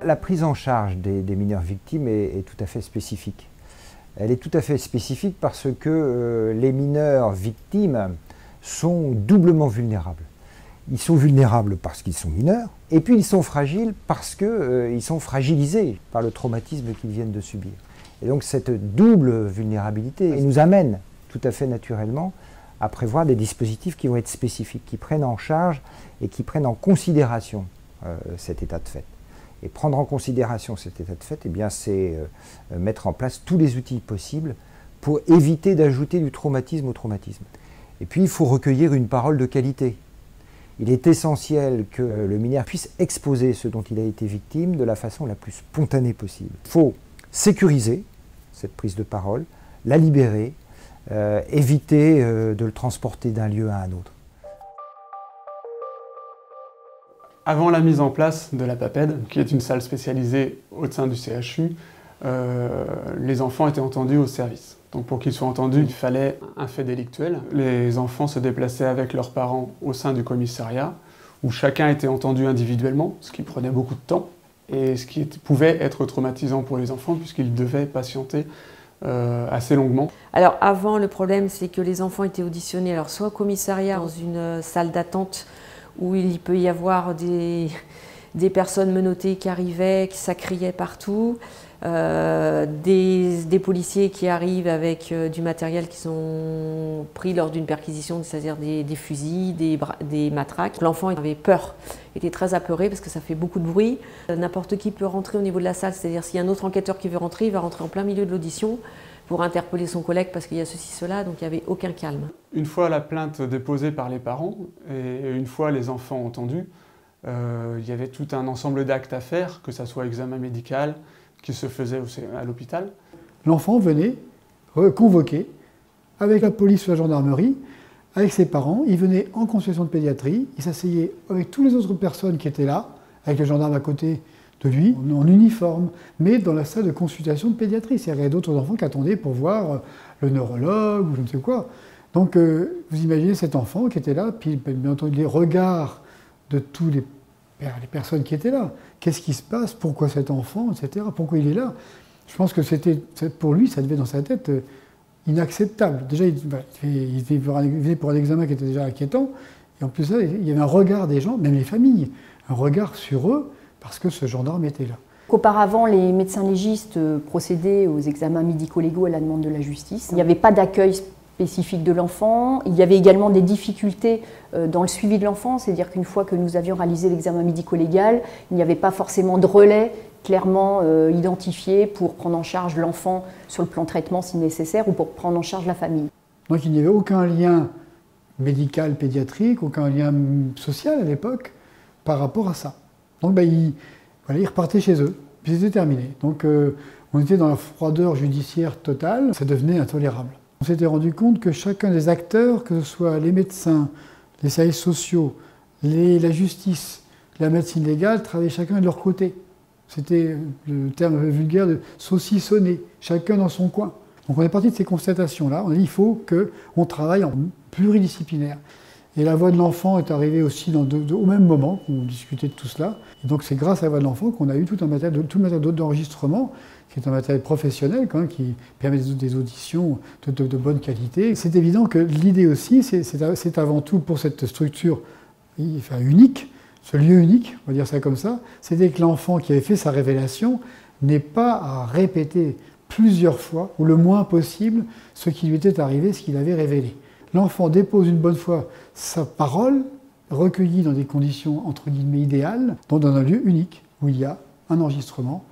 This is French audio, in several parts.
La prise en charge des mineurs victimes est tout à fait spécifique. Elle est tout à fait spécifique parce que les mineurs victimes sont doublement vulnérables. Ils sont vulnérables parce qu'ils sont mineurs, et puis ils sont fragiles parce qu'ils sont fragilisés par le traumatisme qu'ils viennent de subir. Et donc cette double vulnérabilité nous amène tout à fait naturellement à prévoir des dispositifs qui vont être spécifiques, qui prennent en charge et qui prennent en considération cet état de fait. Et prendre en considération cet état de fait, eh bien, c'est mettre en place tous les outils possibles pour éviter d'ajouter du traumatisme au traumatisme. Et puis, il faut recueillir une parole de qualité. Il est essentiel que le mineur puisse exposer ce dont il a été victime de la façon la plus spontanée possible. Il faut sécuriser cette prise de parole, la libérer, éviter de le transporter d'un lieu à un autre. Avant la mise en place de la PAPED, qui est une salle spécialisée au sein du CHU, les enfants étaient entendus au service. Donc pour qu'ils soient entendus, il fallait un fait délictuel. Les enfants se déplaçaient avec leurs parents au sein du commissariat, où chacun était entendu individuellement, ce qui prenait beaucoup de temps, et ce qui pouvait être traumatisant pour les enfants, puisqu'ils devaient patienter assez longuement. Alors avant, le problème, c'est que les enfants étaient auditionnés, alors soit au commissariat, dans une salle d'attente, où il peut y avoir des personnes menottées qui arrivaient, qui ça criait partout, des policiers qui arrivent avec du matériel qu'ils ont pris lors d'une perquisition, c'est-à-dire des fusils, des matraques. L'enfant avait peur, était très apeuré parce que ça fait beaucoup de bruit. N'importe qui peut rentrer au niveau de la salle, c'est-à-dire s'il y a un autre enquêteur qui veut rentrer, il va rentrer en plein milieu de l'audition pour interpeller son collègue parce qu'il y a ceci, cela, donc il n'y avait aucun calme. Une fois la plainte déposée par les parents et une fois les enfants entendus, il y avait tout un ensemble d'actes à faire, que ce soit examen médical, qui se faisait à l'hôpital. L'enfant venait convoqué avec la police ou la gendarmerie, avec ses parents, il venait en consultation de pédiatrie, il s'asseyait avec toutes les autres personnes qui étaient là, avec le gendarme à côté de lui, en uniforme, mais dans la salle de consultation de pédiatrie. C'est-à-dire qu'il y avait d'autres enfants qui attendaient pour voir le neurologue ou je ne sais quoi. Donc vous imaginez cet enfant qui était là, puis bien entendu les regards de tous les personnes qui étaient là. Qu'est-ce qui se passe? Pourquoi cet enfant, etc. Pourquoi il est là? Je pense que pour lui, ça devait dans sa tête inacceptable. Déjà, il venait pour un examen qui était déjà inquiétant, et en plus de ça, il y avait un regard des gens, même les familles, un regard sur eux, parce que ce gendarme était là. Auparavant, les médecins légistes procédaient aux examens médico-légaux à la demande de la justice. Il n'y avait pas d'accueil spécifique de l'enfant. Il y avait également des difficultés dans le suivi de l'enfant, c'est-à-dire qu'une fois que nous avions réalisé l'examen médico-légal, il n'y avait pas forcément de relais clairement identifié pour prendre en charge l'enfant sur le plan traitement si nécessaire ou pour prendre en charge la famille. Donc il n'y avait aucun lien médical, pédiatrique, aucun lien social à l'époque par rapport à ça. Donc ils repartaient chez eux, puis c'était terminé. Donc on était dans la froideur judiciaire totale, ça devenait intolérable. On s'était rendu compte que chacun des acteurs, que ce soit les médecins, les services sociaux, la justice, la médecine légale, travaillaient chacun de leur côté. C'était le terme vulgaire de saucissonner, chacun dans son coin. Donc on est parti de ces constatations-là, on a dit il faut qu'on travaille en pluridisciplinaire. Et la voix de l'enfant est arrivée aussi au même moment qu'on discutait de tout cela. Et donc c'est grâce à la voix de l'enfant qu'on a eu tout le matériel d'enregistrement, qui est un matériel professionnel quand même, qui permet des auditions de bonne qualité. C'est évident que l'idée aussi, c'est avant tout pour cette structure unique, ce lieu unique, on va dire ça comme ça, c'était que l'enfant qui avait fait sa révélation n'ait pas à répéter plusieurs fois, ou le moins possible, ce qui lui était arrivé, ce qu'il avait révélé. L'enfant dépose une bonne fois sa parole, recueillie dans des conditions entre guillemets idéales, dans un lieu unique, où il y a un enregistrement.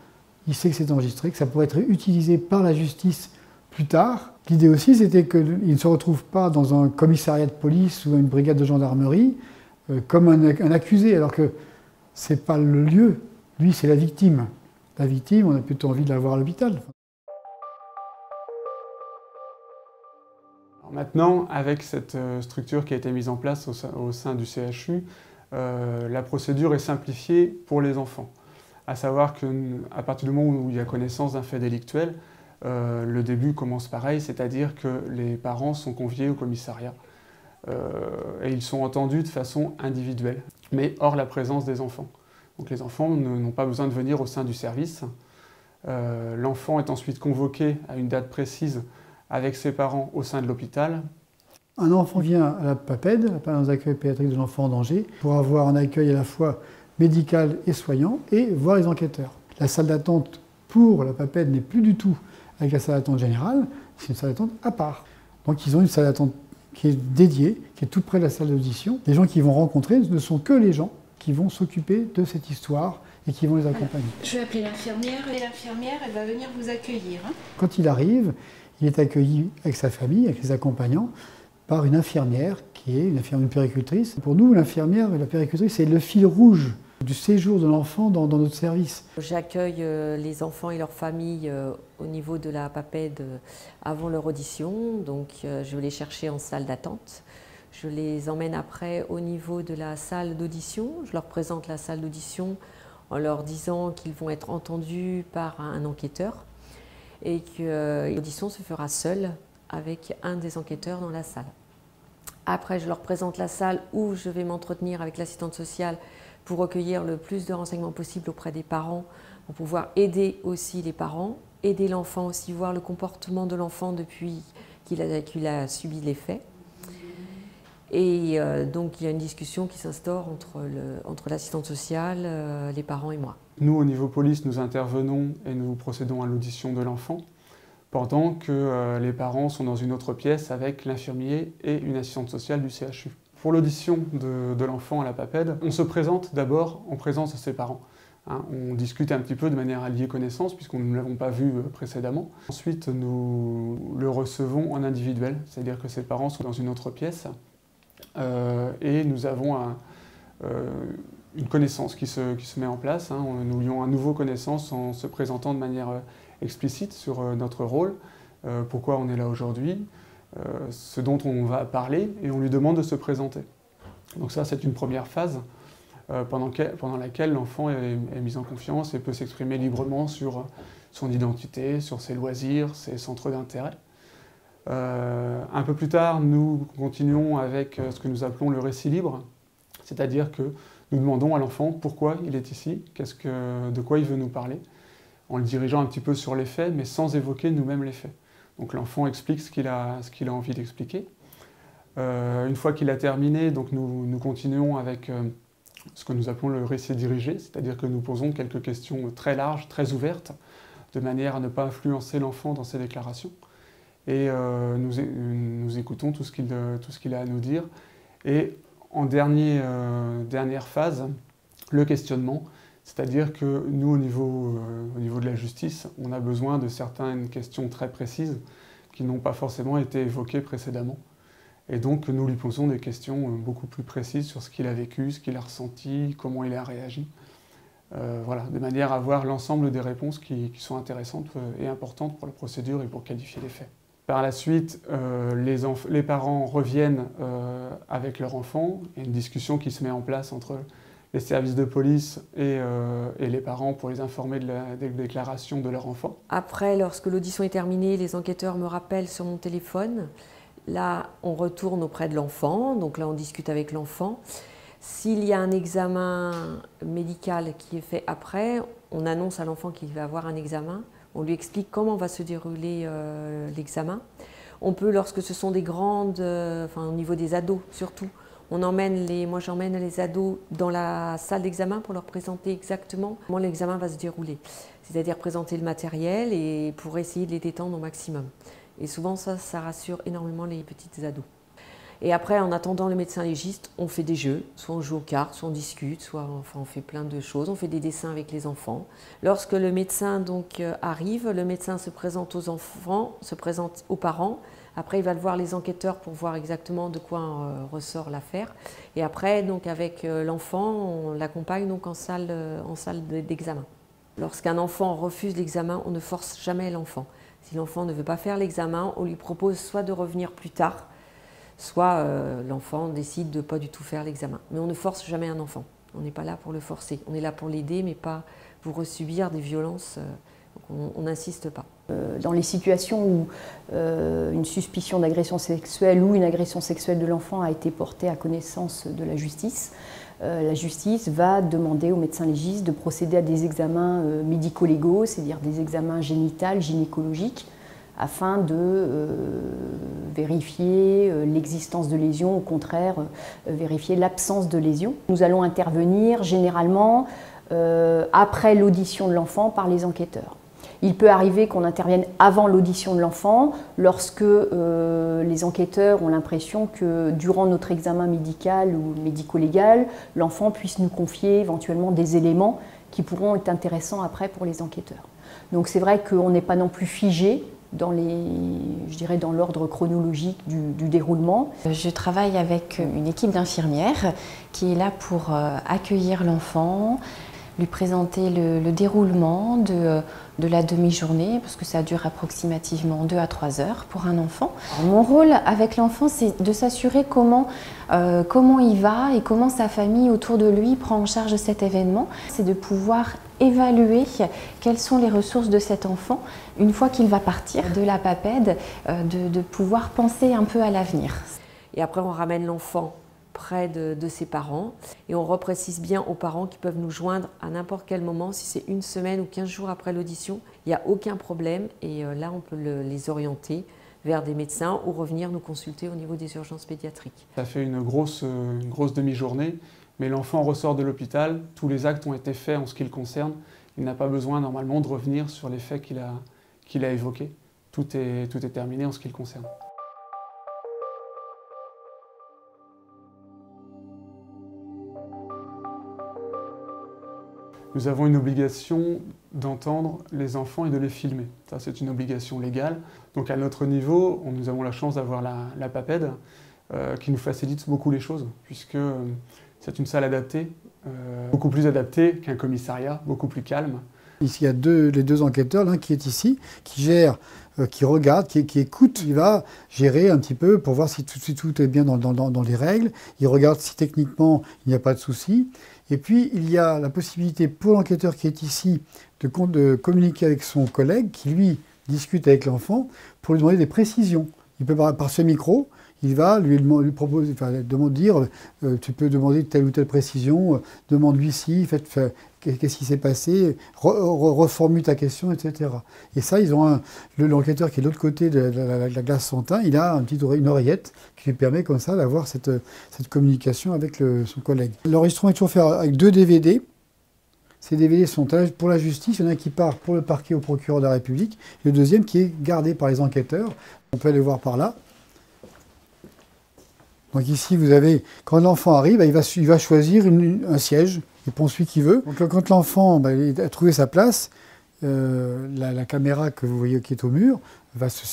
Il sait que c'est enregistré, que ça pourrait être utilisé par la justice plus tard. L'idée aussi, c'était qu'il ne se retrouve pas dans un commissariat de police ou une brigade de gendarmerie comme un accusé, alors que ce n'est pas le lieu. Lui, c'est la victime. La victime, on a plutôt envie de la voir à l'hôpital. Maintenant, avec cette structure qui a été mise en place au sein du CHU, la procédure est simplifiée pour les enfants. À savoir qu'à partir du moment où il y a connaissance d'un fait délictuel, le début commence pareil, c'est-à-dire que les parents sont conviés au commissariat et ils sont entendus de façon individuelle, mais hors la présence des enfants. Donc les enfants n'ont pas besoin de venir au sein du service. L'enfant est ensuite convoqué à une date précise avec ses parents au sein de l'hôpital. Un enfant vient à la PAPED, la permanence d'accueil pédiatrique de l'enfant en danger, pour avoir un accueil à la fois médical et soignant et voir les enquêteurs. La salle d'attente pour la PAPED n'est plus du tout avec la salle d'attente générale, c'est une salle d'attente à part. Donc ils ont une salle d'attente qui est dédiée, qui est toute près de la salle d'audition. Les gens qu'ils vont rencontrer ne sont que les gens qui vont s'occuper de cette histoire et qui vont les accompagner. Je vais appeler l'infirmière et l'infirmière, elle va venir vous accueillir. Quand il arrive, il est accueilli avec sa famille, avec les accompagnants, par une infirmière qui est une puéricultrice. Pour nous, l'infirmière et la puéricultrice, c'est le fil rouge du séjour de l'enfant dans notre service. J'accueille les enfants et leurs familles au niveau de la PAPED avant leur audition, donc je vais les chercher en salle d'attente. Je les emmène après au niveau de la salle d'audition. Je leur présente la salle d'audition en leur disant qu'ils vont être entendus par un enquêteur et que l'audition se fera seule avec un des enquêteurs dans la salle. Après, je leur présente la salle où je vais m'entretenir avec l'assistante sociale pour recueillir le plus de renseignements possible auprès des parents, pour pouvoir aider aussi les parents, aider l'enfant aussi, voir le comportement de l'enfant depuis qu'il a subi les faits. Et donc il y a une discussion qui s'instaure entre l'assistante sociale, les parents et moi. Nous, au niveau police, nous intervenons et nous procédons à l'audition de l'enfant, pendant que les parents sont dans une autre pièce avec l'infirmier et une assistante sociale du CHU. Pour l'audition de l'enfant à la PAPED, on se présente d'abord en présence de ses parents. On discute un petit peu de manière à lier connaissance, puisqu'on ne l'avons pas vu précédemment. Ensuite, nous le recevons en individuel, c'est-à-dire que ses parents sont dans une autre pièce, et nous avons une connaissance qui se met en place. Nous lions à nouveau connaissance en se présentant de manière explicite sur notre rôle, pourquoi on est là aujourd'hui, ce dont on va parler, et on lui demande de se présenter. Donc ça, c'est une première phase pendant laquelle l'enfant est mis en confiance et peut s'exprimer librement sur son identité, sur ses loisirs, ses centres d'intérêt. Un peu plus tard, nous continuons avec ce que nous appelons le récit libre, c'est-à-dire que nous demandons à l'enfant pourquoi il est ici, de quoi il veut nous parler, en le dirigeant un petit peu sur les faits, mais sans évoquer nous-mêmes les faits. Donc l'enfant explique ce qu'il a envie d'expliquer. Une fois qu'il a terminé, donc nous continuons avec ce que nous appelons le récit dirigé, c'est-à-dire que nous posons quelques questions très larges, très ouvertes, de manière à ne pas influencer l'enfant dans ses déclarations. Et nous écoutons tout ce qu'il a à nous dire. Et en dernière phase, le questionnement, c'est-à-dire que nous, au niveau de la justice, on a besoin de certaines questions très précises qui n'ont pas forcément été évoquées précédemment. Et donc, nous lui posons des questions beaucoup plus précises sur ce qu'il a vécu, ce qu'il a ressenti, comment il a réagi. Voilà, de manière à avoir l'ensemble des réponses qui sont intéressantes et importantes pour la procédure et pour qualifier les faits. Par la suite, les parents reviennent avec leur enfant. Il y a une discussion qui se met en place entre les services de police et les parents pour les informer des déclarations de leur enfant. Après, lorsque l'audition est terminée, les enquêteurs me rappellent sur mon téléphone. Là, on retourne auprès de l'enfant, donc là on discute avec l'enfant. S'il y a un examen médical qui est fait après, on annonce à l'enfant qu'il va avoir un examen. On lui explique comment va se dérouler l'examen. On peut, lorsque ce sont des grandes, au niveau des ados surtout, moi j'emmène les ados dans la salle d'examen pour leur présenter exactement comment l'examen va se dérouler. C'est-à-dire présenter le matériel et pour essayer de les détendre au maximum. Et souvent ça rassure énormément les petites ados. Et après, en attendant le médecin légiste, on fait des jeux. Soit on joue aux cartes, soit on discute, on fait plein de choses. On fait des dessins avec les enfants. Lorsque le médecin arrive, le médecin se présente aux enfants, se présente aux parents. Après, il va voir les enquêteurs pour voir exactement de quoi ressort l'affaire. Et après, donc, avec l'enfant, on l'accompagne en salle d'examen. Lorsqu'un enfant refuse l'examen, on ne force jamais l'enfant. Si l'enfant ne veut pas faire l'examen, on lui propose soit de revenir plus tard, soit l'enfant décide de ne pas du tout faire l'examen. Mais on ne force jamais un enfant. On n'est pas là pour le forcer. On est là pour l'aider, mais pas pour subir des violences. On n'insiste pas. Dans les situations où une suspicion d'agression sexuelle ou une agression sexuelle de l'enfant a été portée à connaissance de la justice, la justice va demander aux médecins légistes de procéder à des examens médico-légaux, c'est-à-dire des examens génitals, gynécologiques, afin de vérifier l'existence de lésions, au contraire, vérifier l'absence de lésions. Nous allons intervenir généralement après l'audition de l'enfant par les enquêteurs. Il peut arriver qu'on intervienne avant l'audition de l'enfant, lorsque les enquêteurs ont l'impression que durant notre examen médical ou médico-légal, l'enfant puisse nous confier éventuellement des éléments qui pourront être intéressants après pour les enquêteurs. Donc c'est vrai qu'on n'est pas non plus figé dans l'ordre chronologique du déroulement. Je travaille avec une équipe d'infirmières qui est là pour accueillir l'enfant, lui présenter le déroulement de la demi-journée, parce que ça dure approximativement 2 à 3 heures pour un enfant. Alors, mon rôle avec l'enfant, c'est de s'assurer comment il va et comment sa famille autour de lui prend en charge cet événement. C'est de pouvoir évaluer quelles sont les ressources de cet enfant une fois qu'il va partir de la PAPED, de pouvoir penser un peu à l'avenir. Et après, on ramène l'enfant près de ses parents et on reprécise bien aux parents qui peuvent nous joindre à n'importe quel moment, si c'est 1 semaine ou 15 jours après l'audition, il n'y a aucun problème et là on peut les orienter vers des médecins ou revenir nous consulter au niveau des urgences pédiatriques. Ça fait une grosse demi-journée, mais l'enfant ressort de l'hôpital, tous les actes ont été faits en ce qui le concerne, il n'a pas besoin normalement de revenir sur les faits qu'il a évoqués, tout est terminé en ce qui le concerne. Nous avons une obligation d'entendre les enfants et de les filmer. Ça, c'est une obligation légale. Donc à notre niveau, nous avons la chance d'avoir la PAPED qui nous facilite beaucoup les choses, puisque c'est une salle adaptée, beaucoup plus adaptée qu'un commissariat, beaucoup plus calme. Ici, il y a les deux enquêteurs, l'un qui est ici, qui gère, qui regarde, qui écoute. Il va gérer un petit peu pour voir si tout est bien dans les règles. Il regarde si techniquement il n'y a pas de souci. Et puis, il y a la possibilité pour l'enquêteur qui est ici de communiquer avec son collègue qui, lui, discute avec l'enfant pour lui demander des précisions. Il peut, par ce micro, il va lui proposer, dire tu peux demander telle ou telle précision, demande-lui si, qu'est-ce qui s'est passé, reformule ta question, etc. Et ça, ils ont l'enquêteur qui est de l'autre côté de la glace sans teint, il a une oreillette qui lui permet comme ça d'avoir cette communication avec son collègue. L'enregistrement est toujours fait avec 2 DVD. Ces DVD sont pour la justice, il y en a un qui part pour le parquet au procureur de la République, et le deuxième qui est gardé par les enquêteurs. On peut aller voir par là. Donc ici, vous avez, quand l'enfant arrive, il va choisir un siège, il prend celui qu'il veut. Donc quand l'enfant a trouvé sa place, la caméra que vous voyez qui est au mur va se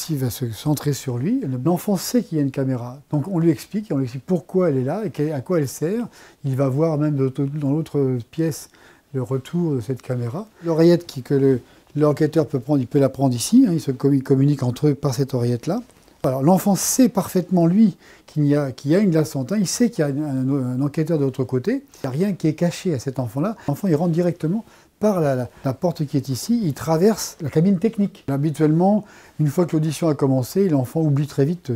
centrer sur lui. L'enfant sait qu'il y a une caméra, donc on lui explique pourquoi elle est là et à quoi elle sert. Il va voir même dans l'autre pièce le retour de cette caméra. L'oreillette que l'enquêteur peut prendre, il peut la prendre ici, hein, ils communiquent entre eux par cette oreillette-là. Alors l'enfant sait parfaitement, lui, qu'il y a une glace sans teint, il sait qu'il y a un enquêteur de l'autre côté. Il n'y a rien qui est caché à cet enfant-là. L'enfant, il rentre directement par la porte qui est ici, il traverse la cabine technique. Habituellement, une fois que l'audition a commencé, l'enfant oublie très vite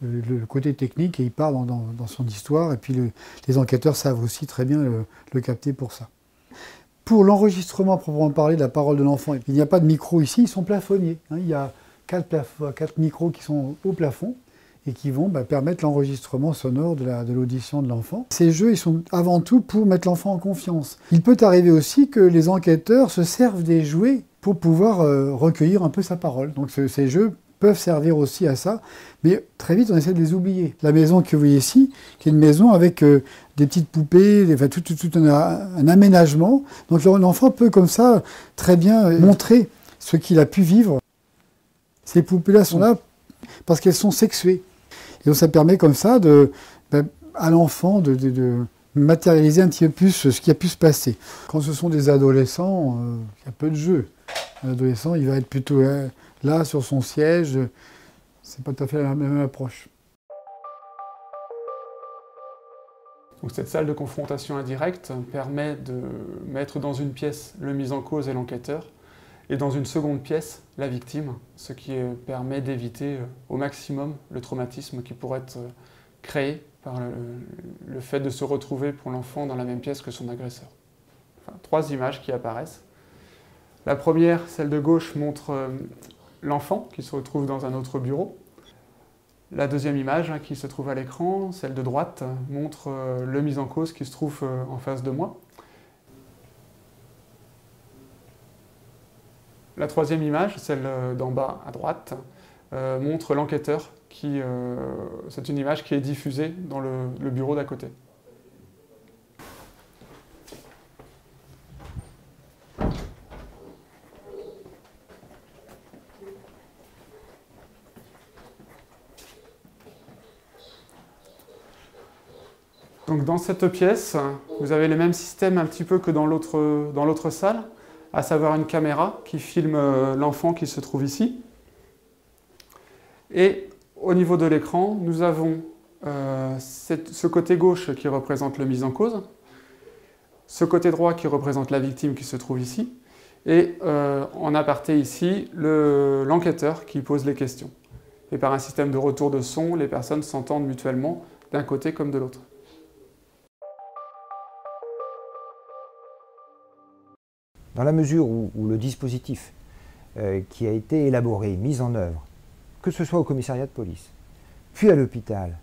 le côté technique et il part dans son histoire. Et puis les enquêteurs savent aussi très bien le capter pour ça. Pour l'enregistrement proprement parler de la parole de l'enfant, il n'y a pas de micro ici, ils sont plafonniers. Hein, il y a 4 micros qui sont au plafond et qui vont permettre l'enregistrement sonore de l'audition de l'enfant. Ces jeux, ils sont avant tout pour mettre l'enfant en confiance. Il peut arriver aussi que les enquêteurs se servent des jouets pour pouvoir recueillir un peu sa parole. Donc ces jeux peuvent servir aussi à ça, mais très vite on essaie de les oublier. La maison que vous voyez ici, qui est une maison avec des petites poupées, tout un aménagement. Donc l'enfant peut comme ça très bien montrer ce qu'il a pu vivre. Ces poupées-là sont là parce qu'elles sont sexuées. Et donc ça permet comme ça à l'enfant de matérialiser un petit peu plus ce qui a pu se passer. Quand ce sont des adolescents, il y a peu de jeu. Un adolescent, il va être plutôt là sur son siège. C'est pas tout à fait la même approche. Donc cette salle de confrontation indirecte permet de mettre dans une pièce le mis en cause et l'enquêteur, et dans une seconde pièce, la victime, ce qui permet d'éviter au maximum le traumatisme qui pourrait être créé par le fait de se retrouver pour l'enfant dans la même pièce que son agresseur. Enfin, 3 images qui apparaissent. La première, celle de gauche, montre l'enfant qui se retrouve dans un autre bureau. La deuxième image qui se trouve à l'écran, celle de droite, montre le mis en cause qui se trouve en face de moi. La troisième image, celle d'en bas à droite, montre l'enquêteur. C'est une image qui est diffusée dans le bureau d'à côté. Donc dans cette pièce, vous avez le même système un petit peu que dans l'autre salle, à savoir une caméra qui filme l'enfant qui se trouve ici. Et au niveau de l'écran, nous avons ce côté gauche qui représente le mis en cause, ce côté droit qui représente la victime qui se trouve ici, et en aparté ici, l'enquêteur qui pose les questions. Et par un système de retour de son, les personnes s'entendent mutuellement d'un côté comme de l'autre. Dans la mesure où le dispositif qui a été élaboré, mis en œuvre, que ce soit au commissariat de police, puis à l'hôpital,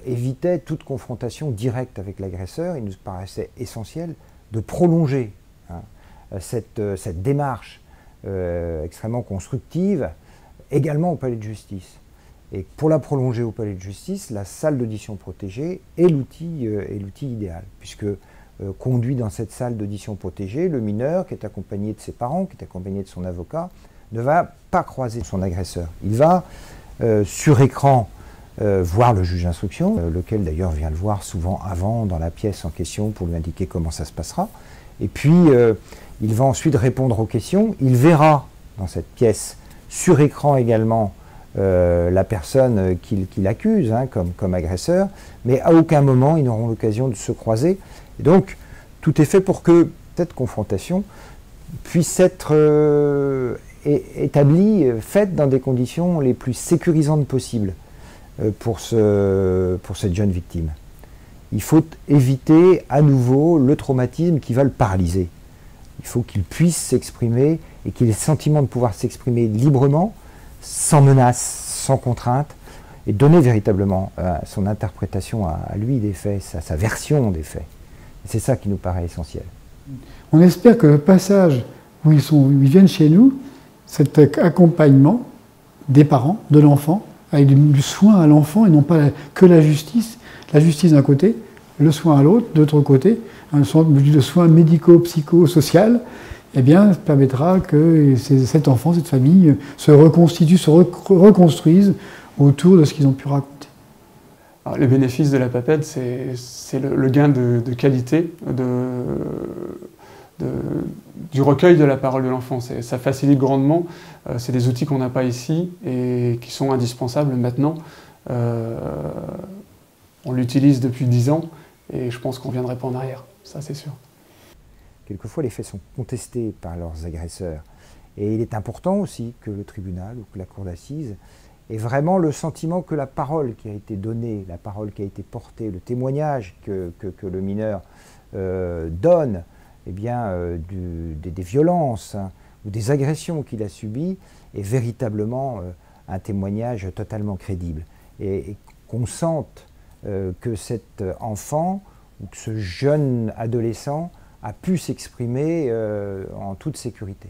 évitait toute confrontation directe avec l'agresseur, il nous paraissait essentiel de prolonger cette démarche extrêmement constructive également au palais de justice. Et pour la prolonger au palais de justice, la salle d'audition protégée est l'outil idéal, puisque conduit dans cette salle d'audition protégée, le mineur qui est accompagné de ses parents, qui est accompagné de son avocat, ne va pas croiser son agresseur. Il va sur écran voir le juge d'instruction, lequel d'ailleurs vient le voir souvent avant dans la pièce en question pour lui indiquer comment ça se passera. Et puis il va ensuite répondre aux questions. Il verra dans cette pièce sur écran également la personne qu'il accuse comme agresseur, mais à aucun moment ils n'auront l'occasion de se croiser. Et donc tout est fait pour que cette confrontation puisse être établie, faite dans des conditions les plus sécurisantes possibles pour cette jeune victime. Il faut éviter à nouveau le traumatisme qui va le paralyser. Il faut qu'il puisse s'exprimer et qu'il ait le sentiment de pouvoir s'exprimer librement, sans menace, sans contrainte, et donner véritablement son interprétation à lui des faits, sa version des faits. C'est ça qui nous paraît essentiel. On espère que le passage où ils viennent chez nous, cet accompagnement des parents, de l'enfant, avec du soin à l'enfant et non pas que la justice d'un côté, le soin à l'autre, de l'autre côté, un centre de soins médico-psycho-social, eh bien, permettra que cet enfant, cette famille se reconstitue, se reconstruise autour de ce qu'ils ont pu raconter. Alors, les bénéfices de la PAPED, c'est le gain de qualité, du recueil de la parole de l'enfant. Ça facilite grandement. C'est des outils qu'on n'a pas ici et qui sont indispensables maintenant. On l'utilise depuis 10 ans et je pense qu'on ne viendrait pas en arrière, ça c'est sûr. Quelquefois, les faits sont contestés par leurs agresseurs. Et il est important aussi que le tribunal ou que la cour d'assises ait vraiment le sentiment que la parole qui a été donnée, la parole qui a été portée, le témoignage que le mineur donne, eh bien, des violences ou des agressions qu'il a subies est véritablement un témoignage totalement crédible. Et qu'on sente que cet enfant ou que ce jeune adolescent a pu s'exprimer en toute sécurité.